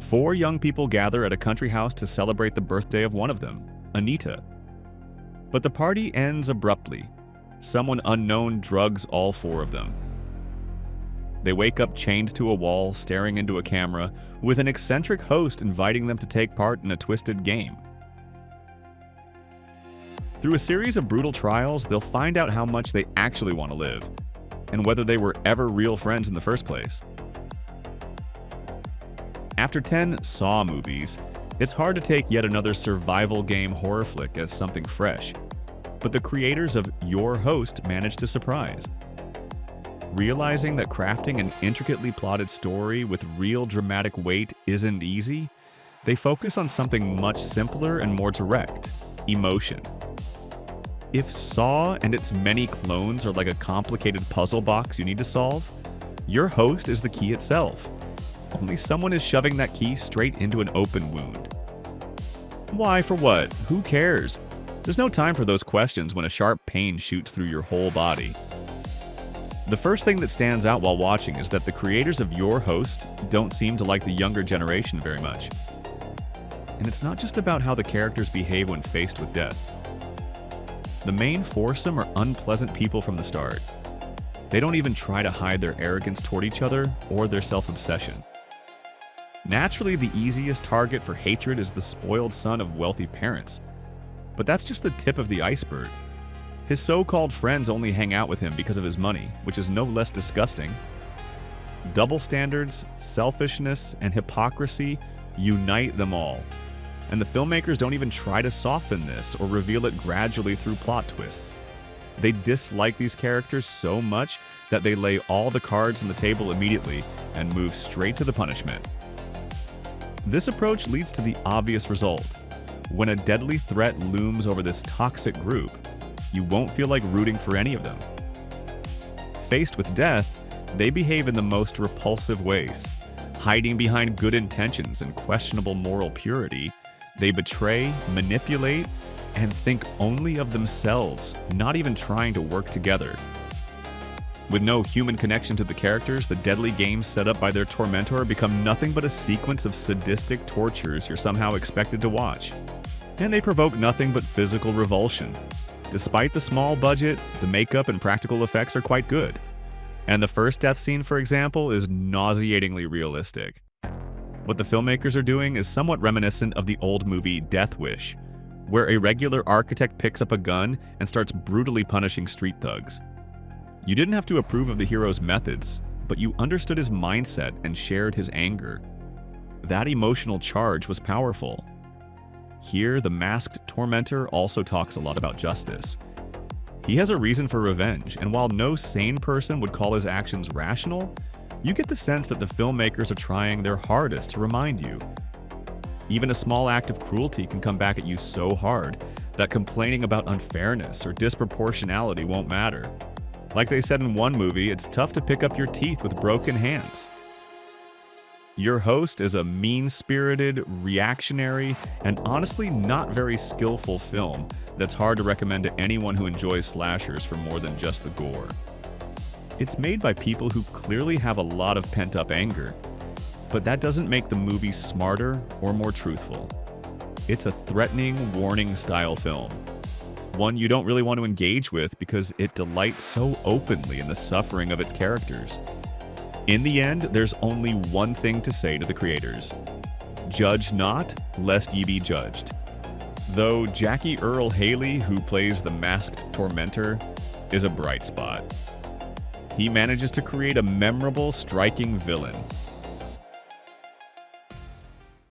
Four young people gather at a country house to celebrate the birthday of one of them, Anita. But the party ends abruptly. Someone unknown drugs all four of them. They wake up chained to a wall, staring into a camera, with an eccentric host inviting them to take part in a twisted game. Through a series of brutal trials, they'll find out how much they actually want to live, and whether they were ever real friends in the first place. After 10 Saw movies, it's hard to take yet another survival game horror flick as something fresh. But the creators of Your Host managed to surprise. Realizing that crafting an intricately plotted story with real dramatic weight isn't easy, they focus on something much simpler and more direct: emotion. If Saw and its many clones are like a complicated puzzle box you need to solve, Your Host is the key itself. Only someone is shoving that key straight into an open wound. Why, for what? Who cares? There's no time for those questions when a sharp pain shoots through your whole body. The first thing that stands out while watching is that the creators of Your Host don't seem to like the younger generation very much. And it's not just about how the characters behave when faced with death. The main foursome are unpleasant people from the start. They don't even try to hide their arrogance toward each other or their self-obsession. Naturally, the easiest target for hatred is the spoiled son of wealthy parents. But that's just the tip of the iceberg. His so-called friends only hang out with him because of his money, which is no less disgusting. Double standards, selfishness, and hypocrisy unite them all. And the filmmakers don't even try to soften this or reveal it gradually through plot twists. They dislike these characters so much that they lay all the cards on the table immediately and move straight to the punishment. This approach leads to the obvious result. When a deadly threat looms over this toxic group, you won't feel like rooting for any of them. Faced with death, they behave in the most repulsive ways. Hiding behind good intentions and questionable moral purity, they betray, manipulate, and think only of themselves, not even trying to work together. With no human connection to the characters, the deadly games set up by their tormentor become nothing but a sequence of sadistic tortures you're somehow expected to watch. And they provoke nothing but physical revulsion. Despite the small budget, the makeup and practical effects are quite good. And the first death scene, for example, is nauseatingly realistic. What the filmmakers are doing is somewhat reminiscent of the old movie Death Wish, where a regular architect picks up a gun and starts brutally punishing street thugs. You didn't have to approve of the hero's methods, but you understood his mindset and shared his anger. That emotional charge was powerful. Here, the masked tormentor also talks a lot about justice. He has a reason for revenge, and while no sane person would call his actions rational, you get the sense that the filmmakers are trying their hardest to remind you. Even a small act of cruelty can come back at you so hard that complaining about unfairness or disproportionality won't matter. Like they said in one movie, it's tough to pick up your teeth with broken hands. Your Host is a mean-spirited, reactionary, and honestly not very skillful film that's hard to recommend to anyone who enjoys slashers for more than just the gore. It's made by people who clearly have a lot of pent-up anger, but that doesn't make the movie smarter or more truthful. It's a threatening, warning-style film. One you don't really want to engage with because it delights so openly in the suffering of its characters. In the end, there's only one thing to say to the creators: judge not, lest ye be judged. Though Jackie Earle Haley, who plays the masked tormentor, is a bright spot. He manages to create a memorable, striking villain